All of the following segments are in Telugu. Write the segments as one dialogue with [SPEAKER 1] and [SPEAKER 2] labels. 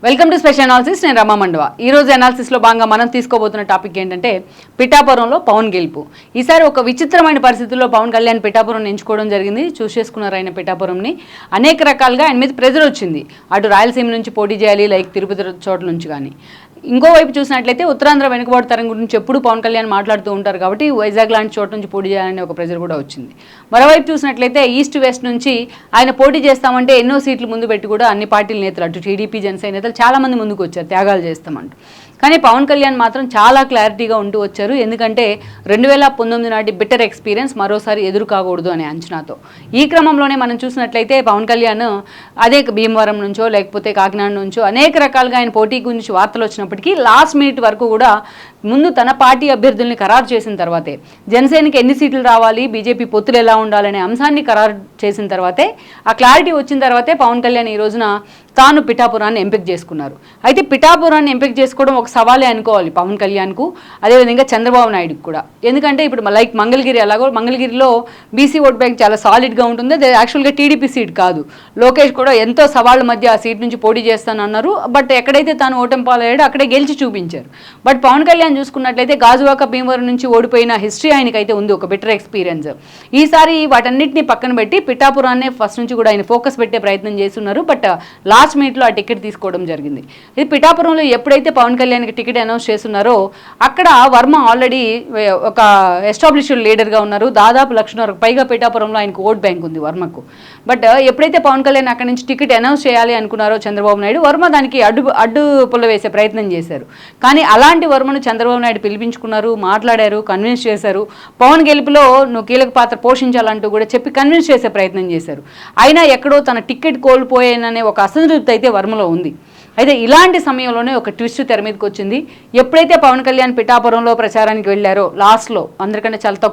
[SPEAKER 1] Welcome to special analysis. నేను రమా మండవ. ఈ రోజు అనాలిసిస్లో భాగంగా మనం తీసుకోబోతున్న టాపిక్ ఏంటంటే పిఠాపురంలో పవన్ గెలుపు. ఈసారి ఒక విచిత్రమైన పరిస్థితుల్లో పవన్ కళ్యాణ్ పిఠాపురం ఎంచుకోవడం జరిగింది. చూసేసుకున్నారు ఆయన పిఠాపురంని. అనేక రకాలుగా ఆయన మీద ప్రెజర్ వచ్చింది. అటు రాయలసీమ నుంచి పోటీ చేయాలి, లైక్ తిరుపతి చోట్ల నుంచి. కానీ ఇంకోవైపు చూసినట్లయితే ఉత్తరాంధ్ర వెనుకబాటు తరం గురించి ఎప్పుడు పవన్ కళ్యాణ్ మాట్లాడుతూ ఉంటారు కాబట్టి వైజాగ్ లాంటి చోట నుంచి పోటీ చేయాలనే ఒక ప్రెజర్ కూడా వచ్చింది. మరోవైపు చూసినట్లయితే ఈస్ట్ వెస్ట్ నుంచి ఆయన పోటీ చేస్తామంటే ఎన్నో సీట్లు ముందు పెట్టి కూడా అన్ని పార్టీల నేతలు, అటు టీడీపీ జనసేన నేతలు చాలామంది ముందుకు వచ్చారు త్యాగాలు చేస్తామంటూ. కానీ పవన్ కళ్యాణ్ మాత్రం చాలా క్లారిటీగా ఉంటూ వచ్చారు. ఎందుకంటే 2019 నాటి బిట్టర్ ఎక్స్పీరియన్స్ మరోసారి ఎదురు కాకూడదు అనే అంచనాతో. ఈ క్రమంలోనే మనం చూసినట్లయితే పవన్ కళ్యాణ్ అదే భీమవరం నుంచో లేకపోతే కాకినాడ నుంచో అనేక రకాలుగా ఆయన పోటీ గురించి వార్తలు వచ్చినప్పటికీ లాస్ట్ మినిట్ వరకు కూడా ముందు తన పార్టీ అభ్యర్థుల్ని ఖరారు చేసిన తర్వాతే, జనసేనకి ఎన్ని సీట్లు రావాలి, బీజేపీ పొత్తులు ఎలా ఉండాలనే అంశాన్ని ఖరారు చేసిన తర్వాతే, ఆ క్లారిటీ వచ్చిన తర్వాతే పవన్ కళ్యాణ్ ఈ రోజున తాను పిఠాపురాన్ని ఎంపిక చేసుకున్నారు. అయితే పిఠాపురాన్ని ఎంపిక చేసుకోవడం ఒక సవాలే అనుకోవాలి పవన్ కళ్యాణ్కు, అదేవిధంగా చంద్రబాబు నాయుడుకు కూడా. ఎందుకంటే ఇప్పుడు లైక్ మంగళగిరి, అలాగో మంగళగిరిలో బీసీ ఓట్ బ్యాంక్ చాలా సాలిడ్గా ఉంటుంది. అది యాక్చువల్గా టీడీపీ సీట్ కాదు. లోకేష్ కూడా ఎంతో సవాళ్ళ మధ్య ఆ సీట్ నుంచి పోటీ చేస్తానన్నారు. బట్ ఎక్కడైతే తాను ఓటమి పాలయ్యాడో అక్కడే గెలిచి చూపించారు. బట్ పవన్ కళ్యాణ్ చూసుకున్నట్లయితే గాజువాక భీమవరం నుంచి ఓడిపోయిన హిస్టరీ ఆయనకైతే ఉంది, ఒక బెటర్ ఎక్స్పీరియన్స్. ఈసారి వాటన్నిటిని పక్కన పెట్టి పిఠాపురాన్నే ఫస్ట్ నుంచి కూడా ఆయన ఫోకస్ పెట్టే ప్రయత్నం చేస్తున్నారు. బట్ లాస్ట్ మినిట్లో ఆ టికెట్ తీసుకోవడం జరిగింది. ఇది పిఠాపురంలో ఎప్పుడైతే పవన్ కళ్యాణ్కి టికెట్ అనౌన్స్ చేస్తున్నారో అక్కడ వర్మ ఆల్రెడీ ఒక ఎస్టాబ్లిష్డ్ లీడర్గా ఉన్నారు. దాదాపు 1,00,000 పైగా పిఠాపురంలో ఆయనకు ఓట్ బ్యాంక్ ఉంది వర్మకు. బట్ ఎప్పుడైతే పవన్ కళ్యాణ్ అక్కడి నుంచి టికెట్ అనౌన్స్ చేయాలి అనుకున్నారో చంద్రబాబు నాయుడు, వర్మ దానికి అడ్డు పుల్ల వేసే ప్రయత్నం చేశారు. కానీ అలాంటి వర్మను చంద్రబాబు నాయుడు పిలిపించుకున్నారు, మాట్లాడారు, కన్విన్స్ చేశారు. పవన్ గెలుపులో నువ్వు కీలక పాత్ర పోషించాలంటూ కూడా చెప్పి కన్విన్స్ చేసే ప్రయత్నం చేశారు. అయినా ఎక్కడో తన టికెట్ కోల్పోయాననే ఒక అసంతృప్తి అయితే వర్మలో ఉంది. అయితే ఇలాంటి సమయంలోనే ఒక ట్విస్ట్ తెర మీదకి వచ్చింది. ఎప్పుడైతే పవన్ కళ్యాణ్ పిఠాపురంలో ప్రచారానికి వెళ్ళారో లాస్ట్లో, అందరికంటే చాలా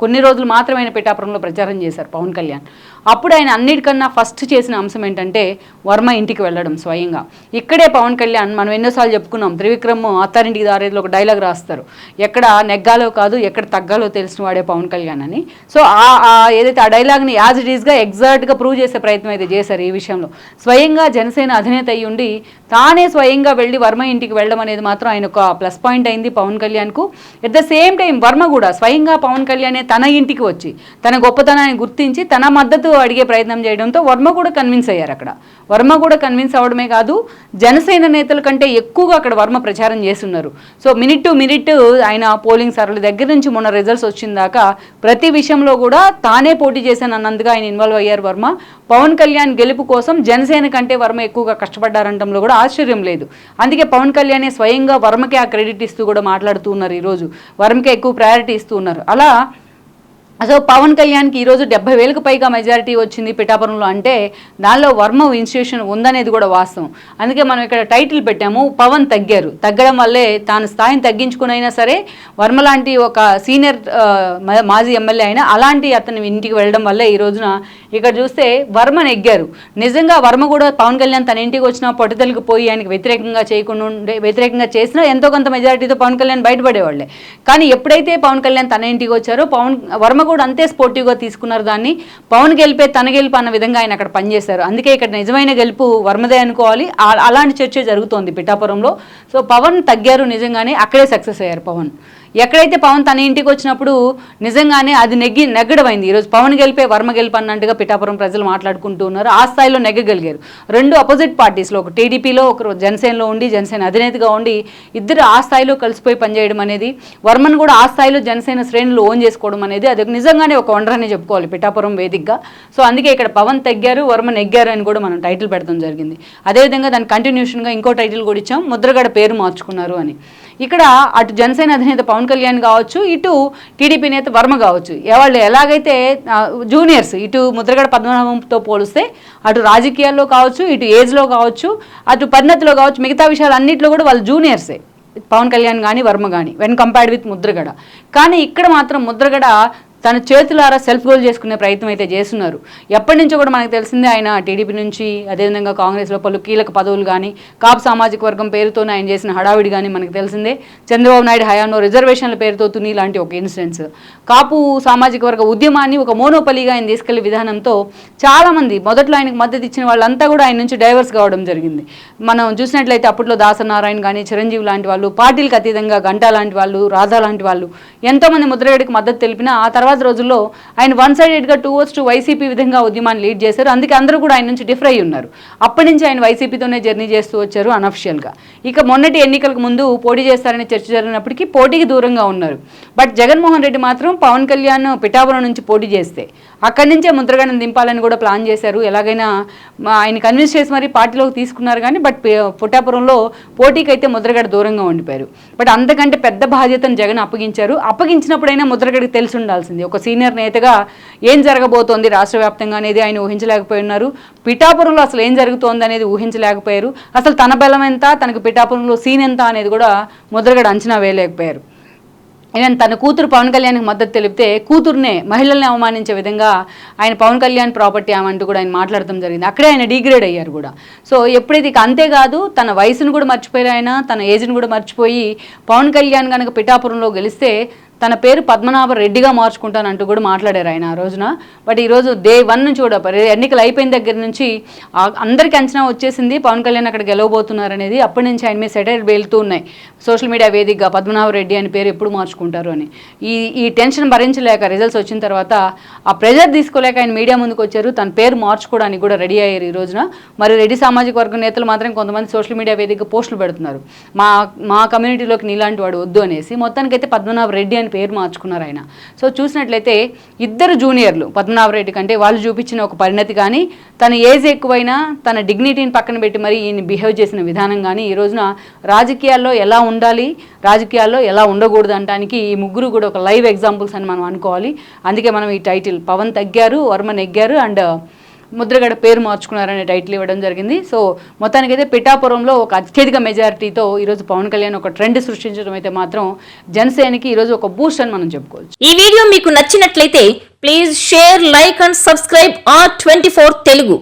[SPEAKER 1] కొన్ని రోజులు మాత్రమే ఆయన పిఠాపురంలో ప్రచారం చేశారు పవన్ కళ్యాణ్. అప్పుడు ఆయన అన్నిటికన్నా ఫస్ట్ చేసిన అంశం ఏంటంటే వర్మ ఇంటికి వెళ్ళడం స్వయంగా. ఇక్కడే పవన్ కళ్యాణ్, మనం ఎన్నోసార్లు చెప్పుకున్నాం, త్రివిక్రమ్ అత్తారింటికి దారేదిలో ఒక డైలాగ్ రాస్తారు, ఎక్కడ నెగ్గాలో కాదు ఎక్కడ తగ్గాలో తెలిసిన వాడే పవన్ కళ్యాణ్ అని. సో ఏదైతే ఆ డైలాగ్ని యాజ్ ఇట్ ఈస్గా ఎగ్జాక్ట్గా ప్రూవ్ చేసే ప్రయత్నం అయితే చేశారు. ఈ విషయంలో స్వయంగా జనసేన అధినేత అయ్యి ఉండి తానే స్వయంగా వెళ్ళి వర్మ ఇంటికి వెళ్ళడం అనేది మాత్రం ఆయన ఒక ప్లస్ పాయింట్ అయింది పవన్ కళ్యాణ్కు. At the same time Varma కూడా స్వయంగా పవన్ కళ్యాణే తన ఇంటికి వచ్చి తన గొప్పతనాన్ని గుర్తించి తన మద్దతు అడిగే ప్రయత్నం చేయడంతో వర్మ కూడా కన్విన్స్ అయ్యారు. అక్కడ వర్మ కూడా కన్విన్స్ అవడమే కాదు, జనసేన నేతల కంటే ఎక్కువగా అక్కడ వర్మ ప్రచారం చేస్తున్నారు. సో మినిట్ టు మినిట్ ఆయన పోలింగ్ సర్ల దగ్గర నుంచి మొన్న రిజల్ట్స్ వచ్చిన దాకా ప్రతి విషయంలో కూడా తానే పోటీ చేశాను అన్నందుగా ఆయన ఇన్వాల్వ్ అయ్యారు వర్మ. పవన్ కళ్యాణ్ గెలుపు కోసం జనసేన కంటే వర్మ ఎక్కువగా కష్టపడ్డారంటంలో కూడా ఆశ్చర్యం లేదు. అందుకే పవన్ కళ్యాణే స్వయంగా వర్మకే ఆ క్రెడిట్ ఇస్తూ కూడా మాట్లాడుతూ ఉన్నారు. ఈరోజు వర్మకే ఎక్కువ ప్రయారిటీ ఇస్తూ ఉన్నారు. అలా సో పవన్ కళ్యాణ్కి ఈరోజు 70,000కు పైగా మెజారిటీ వచ్చింది పిఠాపురంలో. అంటే దానిలో వర్మ ఇన్స్టిట్యూషన్ ఉందనేది కూడా వాస్తవం. అందుకే మనం ఇక్కడ టైటిల్ పెట్టాము, పవన్ తగ్గారు. తగ్గడం వల్లే తాను స్థాయిని తగ్గించుకునైనా సరే వర్మ లాంటి ఒక సీనియర్ మాజీ ఎమ్మెల్యే అయినా అలాంటి అతని ఇంటికి వెళ్ళడం వల్లే ఈ రోజున ఇక్కడ చూస్తే వర్మ నెగ్గారు. నిజంగా వర్మ కూడా పవన్ కళ్యాణ్ తన ఇంటికి వచ్చిన పట్టుదలకు పోయి ఆయనకి వ్యతిరేకంగా చేసినా ఎంతో కొంత మెజారిటీతో పవన్ కళ్యాణ్ బయటపడేవాళ్ళే. కానీ ఎప్పుడైతే పవన్ కళ్యాణ్ తన ఇంటికి వచ్చారో వర్మ కూడా అంతే స్పోర్టివ్గా తీసుకున్నారు దాన్ని. పవన్ గెలిపే తన గెలుపు అన్న విధంగా ఆయన అక్కడ పనిచేశారు. అందుకే ఇక్కడ నిజమైన గెలుపు వర్మదే అనుకోవాలి. అలాంటి చర్చ జరుగుతోంది పిఠాపురంలో. సో పవన్ తగ్గారు, నిజంగానే అక్కడే సక్సెస్ అయ్యారు పవన్. ఎక్కడైతే పవన్ తన ఇంటికి వచ్చినప్పుడు నిజంగానే అది నెగ్గడమైంది. ఈరోజు పవన్ గెలిపే వర్మ గెలుపు అన్నట్టుగా పిఠాపురం ప్రజలు మాట్లాడుకుంటూ ఉన్నారు. ఆ స్థాయిలో నెగ్గగలిగారు. రెండు అపోజిట్ పార్టీస్లో, ఒక టీడీపీలో ఒకరు జనసేనలో ఉండి జనసేన అధినేతగా ఉండి ఇద్దరు ఆ స్థాయిలో కలిసిపోయి పనిచేయడం అనేది, వర్మను కూడా ఆ స్థాయిలో జనసేన శ్రేణులు ఓన్ చేసుకోవడం అనేది అది నిజంగానే ఒక వండర్ అని చెప్పుకోవాలి పిఠాపురం వేదికగా. సో అందుకే ఇక్కడ పవన్ తగ్గారు, వర్మ నెగ్గారు అని కూడా మనం టైటిల్ పెడతాం జరిగింది. అదేవిధంగా దాని కంటిన్యూషన్గా ఇంకో టైటిల్ కూడా ఇచ్చాం, ముద్రగడ పేరు మార్చుకున్నారు అని. ఇక్కడ అటు జనసేన అధినేత పవన్ కళ్యాణ్ కావచ్చు, ఇటు టీడీపీ నేత వర్మ కావచ్చు, వాళ్ళు ఎలాగైతే జూనియర్స్, ఇటు ముద్రగడ పద్మనాభంతో పోలిస్తే అటు రాజకీయాల్లో కావచ్చు, ఇటు ఏజ్లో కావచ్చు, అటు పరిణతిలో కావచ్చు, మిగతా విషయాలు అన్నింటిలో కూడా వాళ్ళు జూనియర్సే పవన్ కళ్యాణ్ కానీ వర్మ కానీ వెన్ కంపేర్డ్ విత్ ముద్రగడ. కానీ ఇక్కడ మాత్రం ముద్రగడ తన చేతులారా సెల్ఫ్ గోల్ చేసుకునే ప్రయత్నం అయితే చేస్తున్నారు. ఎప్పటి నుంచో కూడా మనకు తెలిసిందే ఆయన టీడీపీ నుంచి అదేవిధంగా కాంగ్రెస్లో పలు కీలక పదవులు కానీ కాపు సామాజిక వర్గం పేరుతోనే ఆయన చేసిన హడావిడి కానీ మనకు తెలిసిందే. చంద్రబాబు నాయుడు హయాంలో రిజర్వేషన్ల పేరుతో తుని లాంటి ఒక ఇన్సిడెంట్స్, కాపు సామాజిక వర్గ ఉద్యమాన్ని ఒక మోనోపలిగా ఆయన తీసుకెళ్లే విధానంతో చాలామంది మొదట్లో ఆయనకు మద్దతు ఇచ్చిన వాళ్ళంతా కూడా ఆయన నుంచి డైవర్స్ కావడం జరిగింది. మనం చూసినట్లయితే అప్పట్లో దాసనారాయణ కానీ చిరంజీవి లాంటి వాళ్ళు, పార్టీలకు అతీతంగా గంటా లాంటి వాళ్ళు, రాధా లాంటి వాళ్ళు ఎంతోమంది ముద్రగడకి మద్దతు తెలిపినా ఆ తర్వాత రోజుల్లో ఆయన వన్ సైడెడ్గా టువర్డ్స్ టు వైసీపీ విధంగా ఉద్యమాన్ని లీడ్ చేశారు. అందుకే అందరూ కూడా ఆయన నుంచి డిఫర్ అయి ఉన్నారు. అప్పటి నుంచి ఆయన వైసీపీతోనే జర్నీ చేస్తూ వచ్చారు అనఫిషియల్గా. ఇక మొన్నటి ఎన్నికలకు ముందు పోటీ చేస్తారనే చర్చ జరిగినప్పటికీ పోటీకి దూరంగా ఉన్నారు. బట్ జగన్మోహన్ రెడ్డి మాత్రం పవన్ కళ్యాణ్ పిఠాపురం నుంచి పోటీ చేస్తే అక్కడి నుంచే ముద్రగడను దింపాలని కూడా ప్లాన్ చేశారు. ఎలాగైనా ఆయన కన్విన్స్ చేసి మరి పార్టీలోకి తీసుకున్నారు కానీ బట్ పిఠాపురంలో పోటీకి అయితే ముద్రగడ దూరంగా ఉండిపోయారు. బట్ అంతకంటే పెద్ద బాధ్యతను జగన్ అప్పగించారు. అప్పగించినప్పుడైనా ముద్రగడకి తెలిసి ఉండాల్సింది. ఒక సీనియర్ నేతగా ఏం జరగబోతోంది రాష్ట్ర వ్యాప్తంగా అనేది ఆయన ఊహించలేకపోయి ఉన్నారు. పిఠాపురంలో అసలు ఏం జరుగుతోంది అనేది ఊహించలేకపోయారు. అసలు తన బలం ఎంత, తనకు పిఠాపురంలో సీన్ ఎంత అనేది కూడా ముద్రగడ అంచనా వేయలేకపోయారు. ఈవెన్ తన కూతురు పవన్ కళ్యాణ్కి మద్దతు తెలిపితే కూతురునే మహిళల్ని అవమానించే విధంగా ఆయన పవన్ కళ్యాణ్ ప్రాపర్టీ ఆమంటూ కూడా ఆయన మాట్లాడటం జరిగింది. అక్కడే ఆయన డిగ్రేడ్ అయ్యారు కూడా. సో ఎప్పుడైతే ఇక అంతేకాదు తన వయసును కూడా మర్చిపోయారు, ఆయన తన ఏజ్ని కూడా మర్చిపోయి పవన్ కళ్యాణ్ కనుక పిఠాపురంలో గెలిస్తే తన పేరు పద్మనాభ రెడ్డిగా మార్చుకుంటానంటూ కూడా మాట్లాడారు ఆయన ఆ రోజున. బట్ ఈరోజు డే 1 నుంచి కూడా ఎన్నికలు అయిపోయిన దగ్గర నుంచి అందరికీ అంచనా వచ్చేసింది పవన్ కళ్యాణ్ అక్కడ గెలవబోతున్నారు అనేది. అప్పటి నుంచి ఆయన మీద సెటైర్ వెళ్తూ ఉన్నాయి సోషల్ మీడియా వేదికగా, పద్మనాభ రెడ్డి అని పేరు ఎప్పుడు మార్చుకుంటారు అని. ఈ టెన్షన్ భరించలేక రిజల్ట్స్ వచ్చిన తర్వాత ఆ ప్రెజర్ తీసుకోలేక ఆయన మీడియా ముందుకు వచ్చారు. తన పేరు మార్చుకోవడానికి కూడా రెడీ అయ్యారు ఈ రోజున. మరి రెడ్డి సామాజిక వర్గం నేతలు మాత్రం కొంతమంది సోషల్ మీడియా వేదికగా పోస్టులు పెడుతున్నారు, మా కమ్యూనిటీలోకి నీలాంటి వాడు వద్దు అనేసి. మొత్తానికైతే పద్మనాభ రెడ్డి అని పేరు మార్చుకున్నారు ఆయన. సో చూసినట్లయితే ఇద్దరు జూనియర్లు పద్మనాభరెడ్డి కంటే వాళ్ళు చూపించిన ఒక పరిణతి కానీ, తన ఏజ్ ఎక్కువైనా తన డిగ్నిటీని పక్కన పెట్టి మరి ఈయన బిహేవ్ చేసిన విధానం కానీ ఈ రోజున రాజకీయాల్లో ఎలా ఉండాలి, రాజకీయాల్లో ఎలా ఉండకూడదు అనడానికి ఈ ముగ్గురు కూడా ఒక లైవ్ ఎగ్జాంపుల్స్ అని మనం అనుకోవాలి. అందుకే మనం ఈ టైటిల్ పవన్ తగ్గారు, వర్మ నెగ్గారు అండ్ ముద్రగడ పేరు మార్చుకున్నారనే టైటిల్ ఇవ్వడం జరిగింది. సో మొత్తానికైతే పిఠాపురంలో ఒక అత్యధిక మెజారిటీతో ఈరోజు పవన్ కళ్యాణ్ ఒక ట్రెండ్ సృష్టించడం అయితే మాత్రం జనసేనకి ఈరోజు ఒక బూస్ట్ అని మనం చెప్పుకోవచ్చు.
[SPEAKER 2] ఈ వీడియో మీకు నచ్చినట్లయితే please share, like and subscribe R24 Telugu.